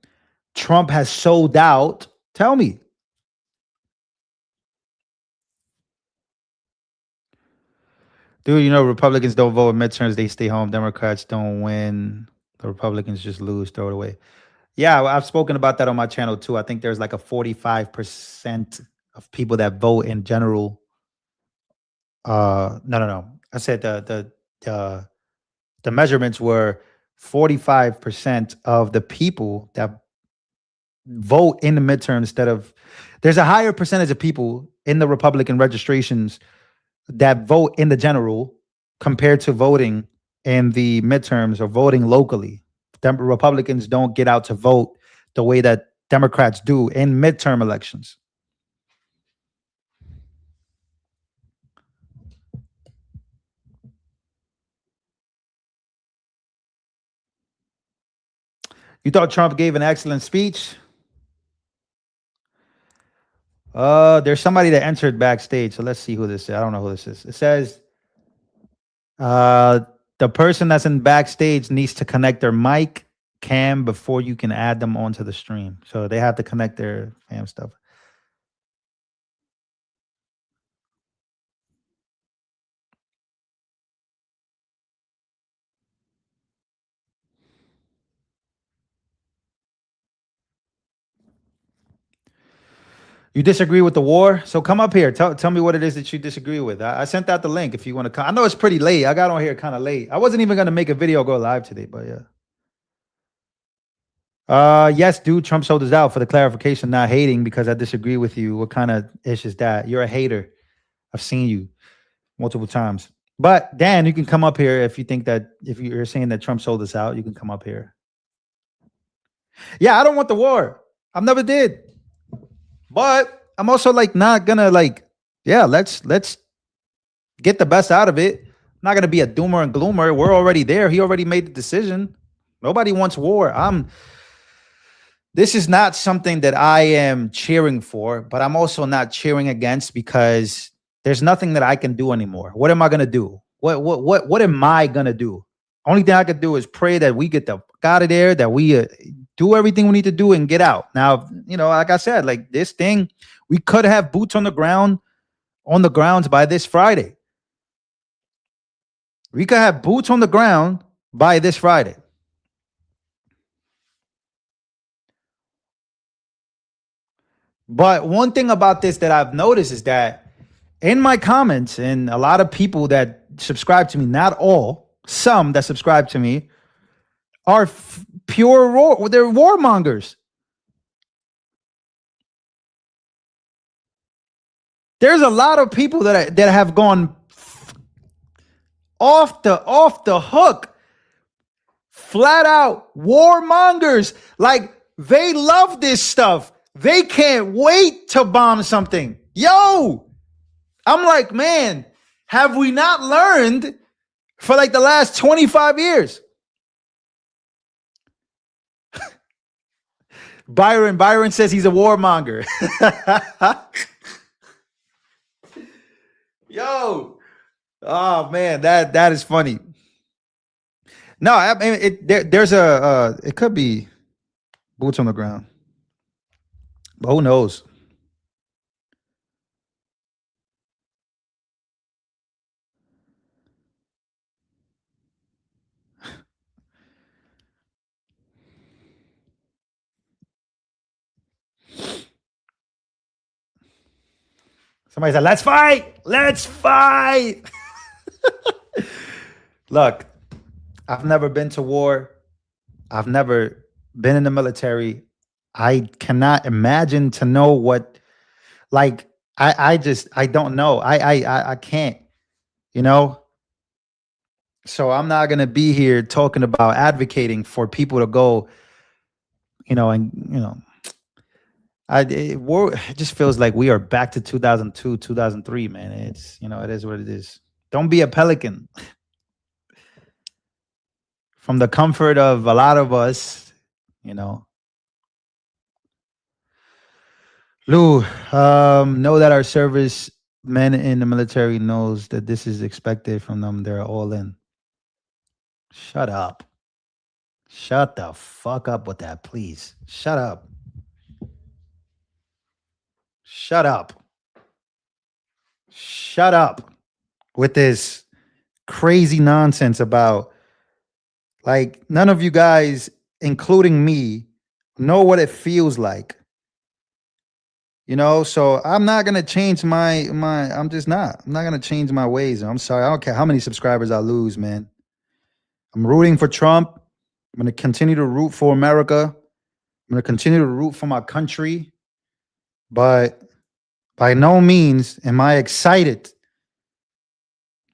S1: Trump has sold out, tell me. Dude, Republicans don't vote in midterms, they stay home. Democrats don't win. The Republicans just lose, throw it away. Yeah, I've spoken about that on my channel too. I think there's like a 45% of people that vote in general. No. I said the measurements were 45% of the people that vote in the midterm there's a higher percentage of people in the Republican registrations that vote in the general compared to voting in the midterms or voting locally. Republicans don't get out to vote the way that Democrats do in midterm elections. You thought Trump gave an excellent speech? There's somebody that entered backstage, so let's see who this is. I don't know who this is. It says the person that's in backstage needs to connect their mic cam before you can add them onto the stream. So they have to connect their fam stuff. You disagree with the war? So come up here. Tell me what it is that you disagree with. I sent out the link if you want to come. I know it's pretty late. I got on here kind of late. I wasn't even going to make a video go live today, but yeah. Yes, dude, Trump sold us out. For the clarification, not hating because I disagree with you. What kind of ish is that? You're a hater. I've seen you multiple times. But Dan, you can come up here if you're saying that Trump sold us out, you can come up here. Yeah, I don't want the war. I never did. But I'm also not gonna let's get the best out of it. I'm not gonna be a doomer and gloomer. We're already there. He already made the decision. Nobody wants war. This is not something that I am cheering for, but I'm also not cheering against because there's nothing that I can do anymore. What am I gonna do? What am I gonna do? Only thing I could do is pray that we get the fuck out of there, that we do everything we need to do and get out. Now, like I said, this thing, we could have boots on the grounds by this Friday. We could have boots on the ground by this Friday. But one thing about this that I've noticed is that in my comments, and a lot of people that subscribe to me, not all, some that subscribe to me, are pure war. They're warmongers. There's a lot of people that have gone off the hook, flat out warmongers. They love this stuff. They can't wait to bomb something. Yo, I'm like, man, have we not learned for the last 25 years? Byron says he's a warmonger. Yo, oh man, that is funny. No, I mean there's it could be boots on the ground, but who knows? Somebody said, let's fight. Let's fight. Look, I've never been to war. I've never been in the military. I cannot imagine to know what, like, I don't know. I can't, you know? So I'm not going to be here talking about advocating for people to go, you know, and, you know, it just feels like we are back to 2002, 2003, man. It's, you know, it is what it is. Don't be a pelican. From the comfort of a lot of us, you know. Lou, know that our service men in the military knows that this is expected from them. They're all in. Shut up. Shut the fuck up with that, please. Shut up. Shut up. Shut up with this crazy nonsense about, like, none of you guys, including me, know what it feels like. You know, so I'm not gonna change I'm not gonna change my ways. I'm sorry. I don't care how many subscribers I lose, man. I'm rooting for Trump. I'm gonna continue to root for America. I'm gonna continue to root for my country. But by no means am I excited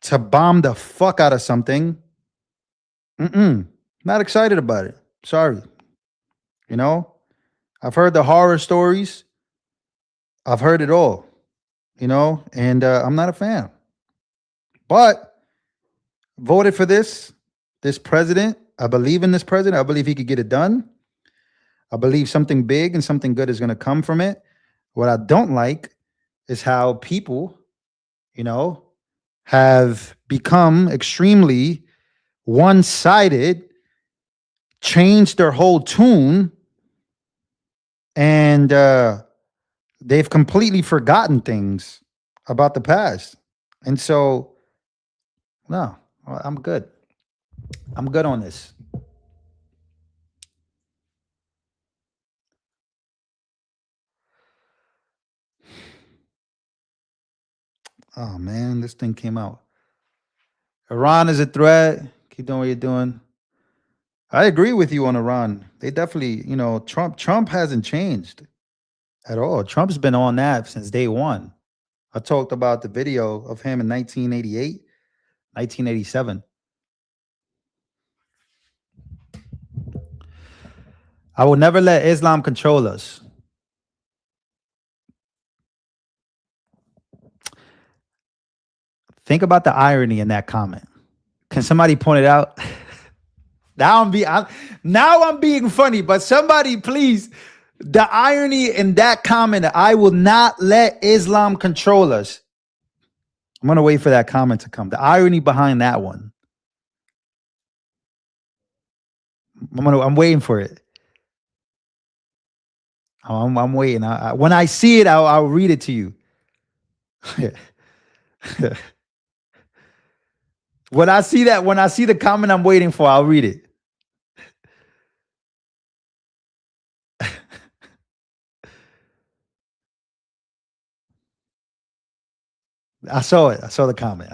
S1: to bomb the fuck out of something. Not excited about it. Sorry. You know, I've heard the horror stories. I've heard it all, you know, and I'm not a fan. But voted for this president. I believe in this president. I believe he could get it done. I believe something big and something good is going to come from it. What I don't like is how people, you know, have become extremely one-sided, changed their whole tune, and they've completely forgotten things about the past. And so, no, I'm good. I'm good on this. Oh, man, this thing came out. Iran is a threat. Keep doing what you're doing. I agree with you on Iran. They definitely, you know, Trump hasn't changed at all. Trump's been on that since day one. I talked about the video of him in 1988, 1987. I will never let Islam control us. Think about the irony in that comment. Can somebody point it out? Now I'm being funny, but somebody please, the irony in that comment, I will not let Islam control us. I'm going to wait for that comment to come. The irony behind that one. I'm waiting for it. I'm waiting. When I see it, I'll read it to you. When I see the comment I'm waiting for, I'll read it. I saw it. I saw the comment.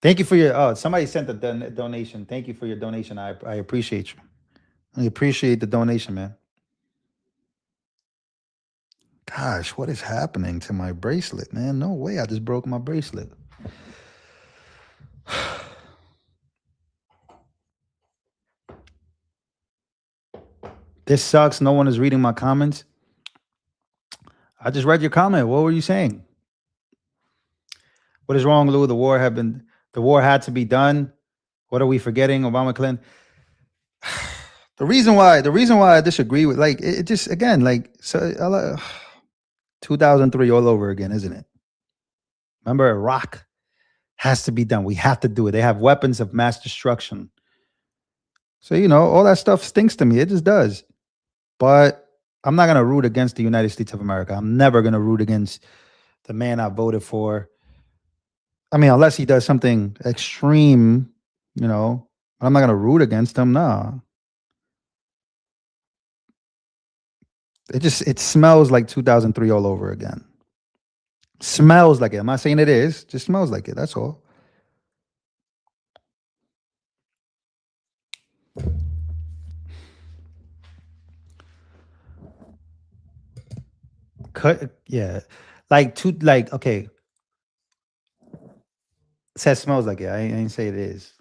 S1: Thank you for your, somebody sent a donation. Thank you for your donation. I appreciate you. I appreciate the donation, man. Gosh, what is happening to my bracelet, man? No way. I just broke my bracelet. This sucks. No one is reading my comments. I just read your comment. What were you saying? What is wrong, Lou? The war had to be done. What are we forgetting? Obama, Clinton. The reason why I disagree with, like, it just, again, like, so 2003 all over again, isn't it? Remember, Iraq has to be done. We have to do it. They have weapons of mass destruction. So, you know, all that stuff stinks to me. It just does. But I'm not going to root against the United States of America. I'm never going to root against the man I voted for. I mean, unless he does something extreme, you know, I'm not gonna root against him. No. It smells like 2003 all over again. Smells like it. I'm not saying it is. Just smells like it. That's all. Cut. Yeah. Like okay. It says smells like it. I ain't say it is.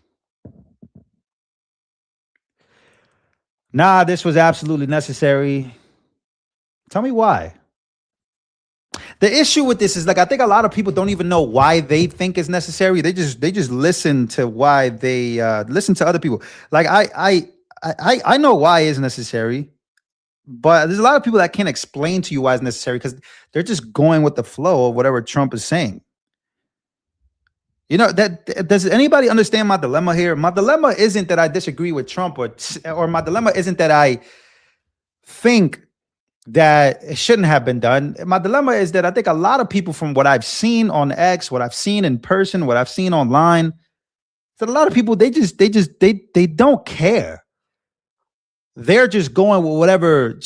S1: Nah, this was absolutely necessary. Tell me why. The issue with this is like I think a lot of people don't even know why they think it's necessary. They just listen to why they listen to other people. Like I know why it's necessary, but there's a lot of people that can't explain to you why it's necessary because they're just going with the flow of whatever Trump is saying. You know, does anybody understand my dilemma here? My dilemma isn't that I disagree with Trump or my dilemma isn't that I think that it shouldn't have been done. My dilemma is that I think a lot of people from what I've seen on X, what I've seen in person, what I've seen online, that a lot of people they don't care. They're just going with whatever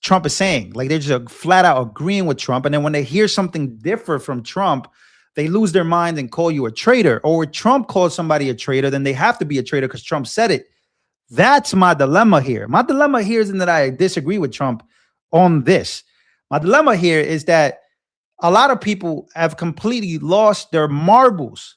S1: Trump is saying. Like they're just flat out agreeing with Trump. And then when they hear something different from Trump, they lose their mind and call you a traitor. Or when Trump calls somebody a traitor, then they have to be a traitor because Trump said it. That's my dilemma here. My dilemma here isn't that I disagree with Trump on this. My dilemma here is that a lot of people have completely lost their marbles.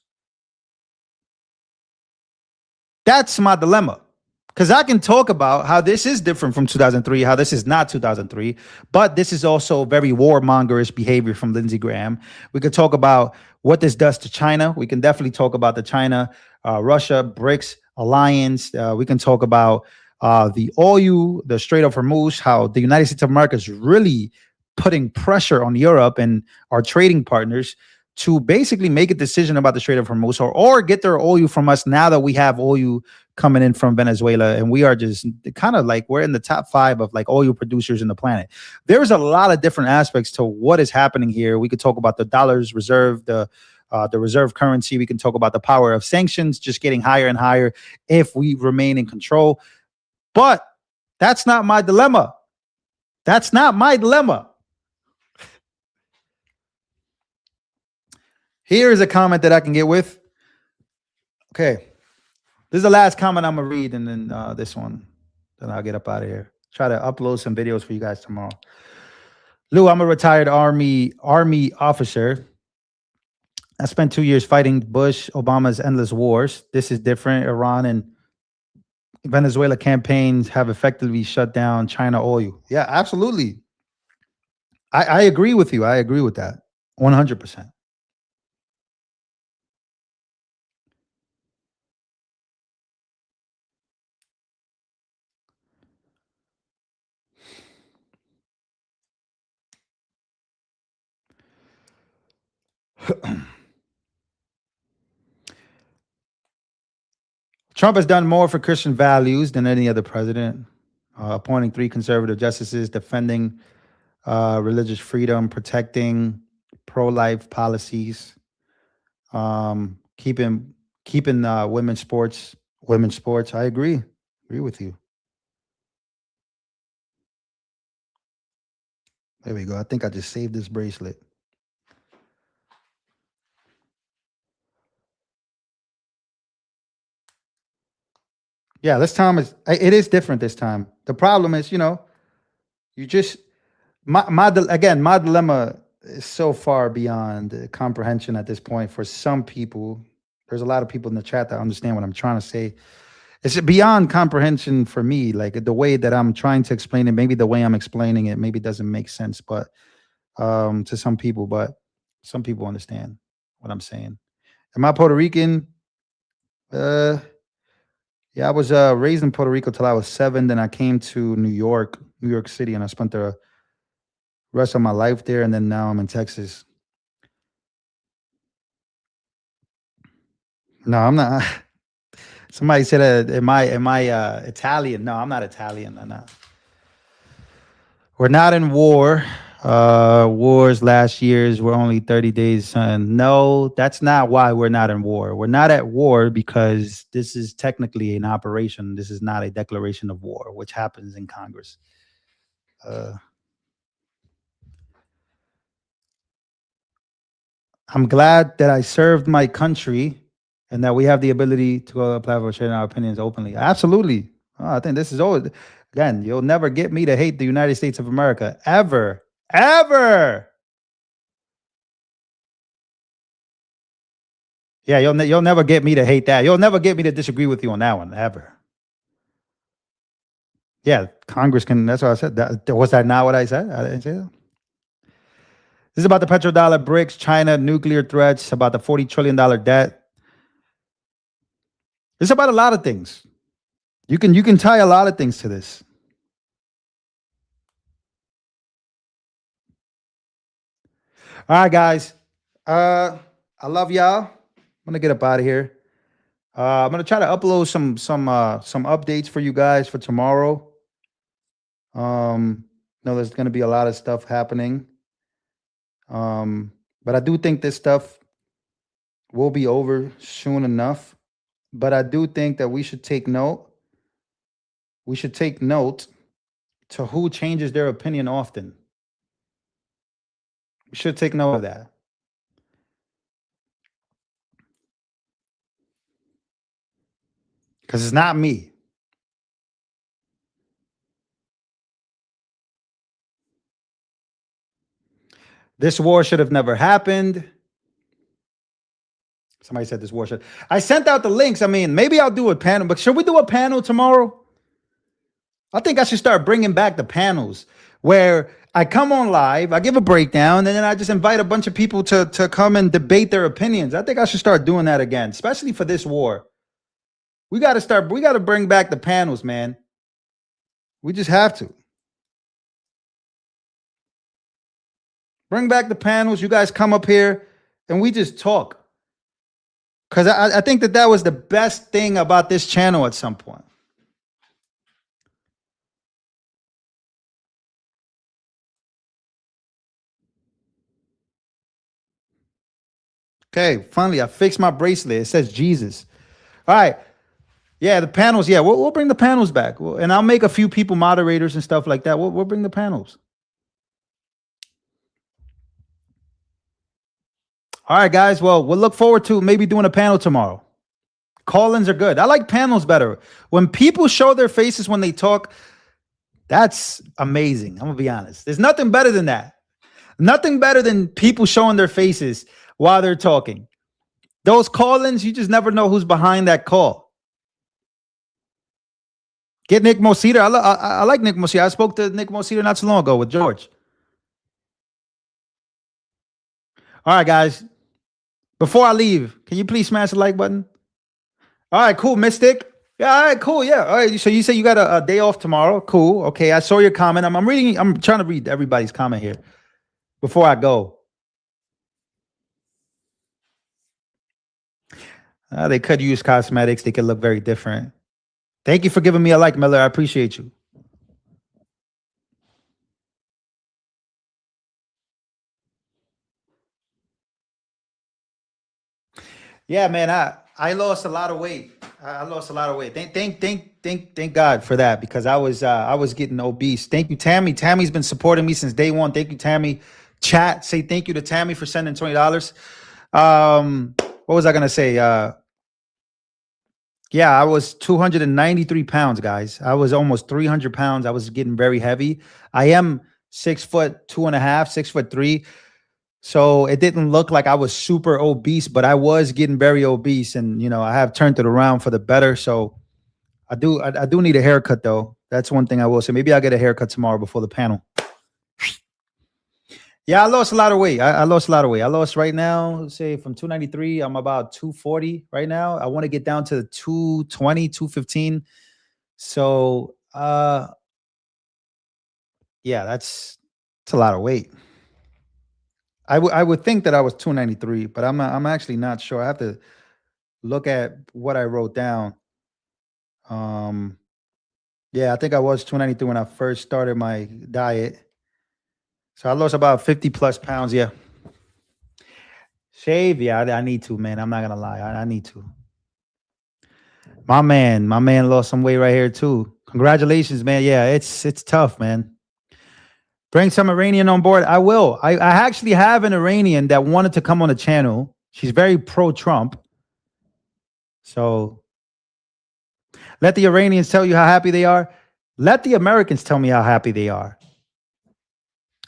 S1: That's my dilemma. Because I can talk about how this is different from 2003, how this is not 2003, but this is also very warmongerish behavior from Lindsey Graham. We could talk about what this does to China. We can definitely talk about the China, Russia, BRICS alliance. We can talk about the oil, the Strait of Hormuz, how the United States of America is really putting pressure on Europe and our trading partners to basically make a decision about the Strait of Hormuz or get their oil from us now that we have oil coming in from Venezuela. And we are just kind of like we're in the top 5 of like oil producers in the planet. There's a lot of different aspects to what is happening here. We could talk about the dollar's reserve, the reserve currency. We can talk about the power of sanctions just getting higher and higher if we remain in control. But that's not my dilemma. That's not my dilemma. Here is a comment that I can get with. Okay. This is the last comment I'm going to read, and then this one. Then I'll get up out of here. Try to upload some videos for you guys tomorrow. Lou, I'm a retired Army officer. I spent 2 years fighting Bush, Obama's endless wars. This is different. Iran and Venezuela campaigns have effectively shut down China oil. Yeah, absolutely. I agree with you. I agree with that 100%. Trump has done more for Christian values than any other president, appointing 3 conservative justices, defending religious freedom, protecting pro-life policies, keeping women's sports. I agree with you. There we go. I think I just saved this bracelet. Yeah, this time it is different this time. The problem is, you just my dilemma is so far beyond comprehension at this point for some people. There's a lot of people in the chat that understand what I'm trying to say. It's beyond comprehension for me. Like the way that I'm trying to explain it, maybe the way I'm explaining it, maybe doesn't make sense, but to some people, but some people understand what I'm saying. Am I Puerto Rican? Yeah, I was raised in Puerto Rico till I was 7. Then I came to New York City, and I spent the rest of my life there. And then now I'm in Texas. No, I'm not. Somebody said, "Am I Italian?" No, I'm not Italian. I'm not. We're not in war. Wars last year's were only 30 days. No, that's not why we're not in war. We're not at war because this is technically an operation. This is not a declaration of war, which happens in Congress. I'm glad that I served my country and that we have the ability to go to a platform sharing our opinions openly. Absolutely. I think this is always, again, you'll never get me to hate the United States of America. Ever. Ever. Yeah, you'll never get me to hate that. You'll never get me to disagree with you on that one, ever. Yeah, Congress can. That's what I said. Was that not what I said? I didn't say that. This is about the petrodollar, BRICS, China, nuclear threats, about the $40 trillion debt. It's about a lot of things. You can tie a lot of things to this. All right, guys. I love y'all. I'm gonna get up out of here. I'm gonna try to upload some updates for you guys for tomorrow. No, there's gonna be a lot of stuff happening. But I do think this stuff will be over soon enough. But I do think that we should take note. We should take note to who changes their opinion often. We should take note of that. Because it's not me. This war should have never happened. Somebody said this war should. I sent out the links. I mean, maybe I'll do a panel, but should we do a panel tomorrow? I think I should start bringing back the panels where I come on live, I give a breakdown, and then I just invite a bunch of people to come and debate their opinions. I think I should start doing that again, especially for this war. We got to bring back the panels, man. We just have to. Bring back the panels. You guys come up here and we just talk. Because I think that was the best thing about this channel at some point. Okay, finally, I fixed my bracelet. It says Jesus. All right. Yeah, the panels. Yeah, we'll bring the panels back. And I'll make a few people moderators and stuff like that. We'll bring the panels. All right, guys. Well, we'll look forward to maybe doing a panel tomorrow. Call-ins are good. I like panels better. When people show their faces when they talk, that's amazing. I'm going to be honest. There's nothing better than that. Nothing better than people showing their faces while they're talking. Those call-ins, you just never know who's behind that call. Get Nick Mosita. I like Nick Mosita. I spoke to Nick Mosita not so long ago with George. All right, guys. Before I leave, can you please smash the like button? All right, cool, Mystic. Yeah, all right, cool. Yeah. All right. So you say you got a day off tomorrow. Cool. Okay. I saw your comment. I'm trying to read everybody's comment here before I go. They could use cosmetics. They could look very different. Thank you for giving me a like, Miller. I appreciate you. Yeah, man. I lost a lot of weight. I lost a lot of weight. Thank God for that, because I was getting obese. Thank you, Tammy. Tammy's been supporting me since day one. Thank you, Tammy. Chat, say thank you to Tammy for sending $20. What was I gonna say? Yeah, I was 293 pounds, guys. I was almost 300 pounds. I was getting very heavy. I am 6'2.5", 6'3". So it didn't look like I was super obese, but I was getting very obese, and I have turned it around for the better. So I do need a haircut though. That's one thing I will say. Maybe I'll get a haircut tomorrow before the panel. Yeah, I lost a lot of weight. I lost a lot of weight. I lost right now, say from 293, I'm about 240 right now. I want to get down to 220, 215. So yeah, that's a lot of weight. I would think that I was 293, but I'm actually not sure. I have to look at what I wrote down. Yeah, I think I was 293 when I first started my diet. So I lost about 50 plus pounds. Yeah. Shave. Yeah, I need to, man. I'm not going to lie. I need to. My man lost some weight right here too. Congratulations, man. Yeah, it's tough, man. Bring some Iranian on board. I will. I actually have an Iranian that wanted to come on the channel. She's very pro-Trump. So let the Iranians tell you how happy they are. Let the Americans tell me how happy they are.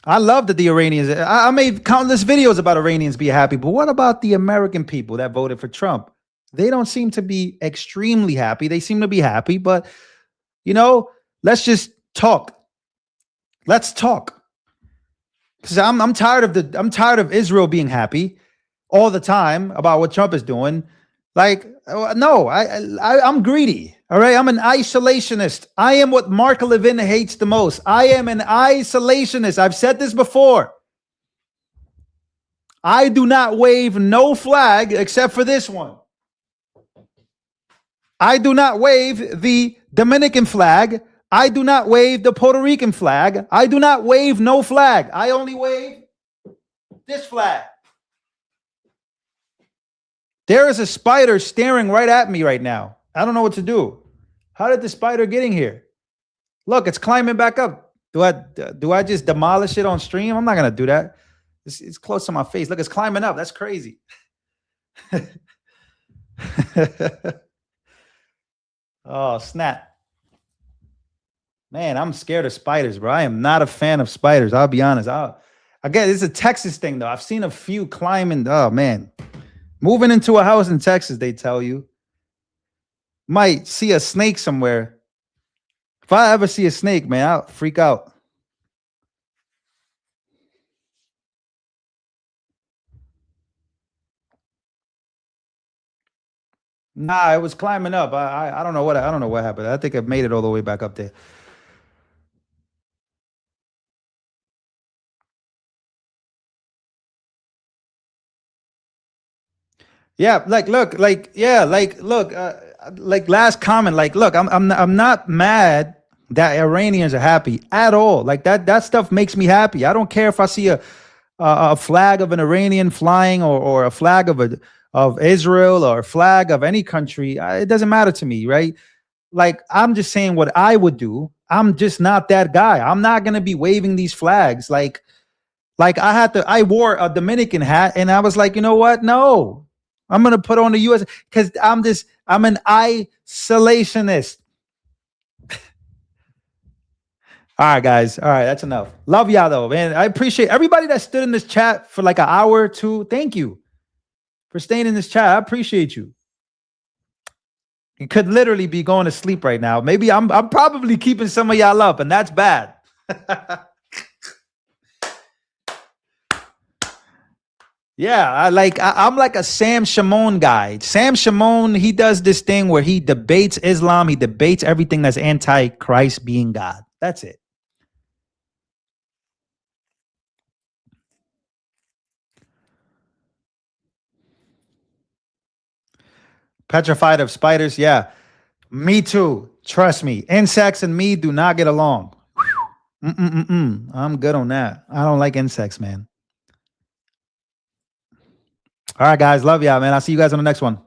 S1: I love that the Iranians, I made countless videos about Iranians being happy, but what about the American people that voted for Trump? They don't seem to be extremely happy. They seem to be happy, but you know, let's just talk. Let's talk. Because I'm tired of Israel being happy all the time about what Trump is doing. Like, no, I'm greedy. All right. I'm an isolationist. I am what Mark Levin hates the most. I am an isolationist. I've said this before. I do not wave no flag except for this one. I do not wave the Dominican flag. I do not wave the Puerto Rican flag. I do not wave no flag. I only wave this flag. There is a spider staring right at me right now. I don't know what to do. How did the spider get in here? Look, it's climbing back up. Do I just demolish it on stream? I'm not going to do that. It's close to my face. Look, it's climbing up. That's crazy. Oh, snap. Man, I'm scared of spiders, bro. I am not a fan of spiders. I'll be honest. Again, it's a Texas thing, though. I've seen a few climbing. Oh, man. Moving into a house in Texas, they tell you. Might see a snake somewhere. If I ever see a snake, man, I'll freak out. Nah, it was climbing up. I don't know what happened. I think I made it all the way back up there. Yeah, like look, like yeah, like look, like last comment, like look, I'm not mad that Iranians are happy at all. Like that stuff makes me happy. I don't care if I see a flag of an Iranian flying or a flag of Israel or a flag of any country. It doesn't matter to me, right? Like I'm just saying what I would do. I'm just not that guy. I'm not gonna be waving these flags. Like I wore a Dominican hat and I was like, you know what? No. I'm going to put on the US because I'm an isolationist. All right, guys. All right. That's enough. Love y'all though, man. I appreciate everybody that stood in this chat for like an hour or two. Thank you for staying in this chat. I appreciate you. You could literally be going to sleep right now. Maybe I'm probably keeping some of y'all up and that's bad. Yeah, I'm like a Sam Shimon guy. Sam Shimon, he does this thing where he debates Islam, he debates everything that's anti-Christ being God. That's it. Petrified of spiders, yeah. Me too. Trust me. Insects and me do not get along. I'm good on that. I don't like insects, man. All right, guys. Love y'all, man. I'll see you guys on the next one.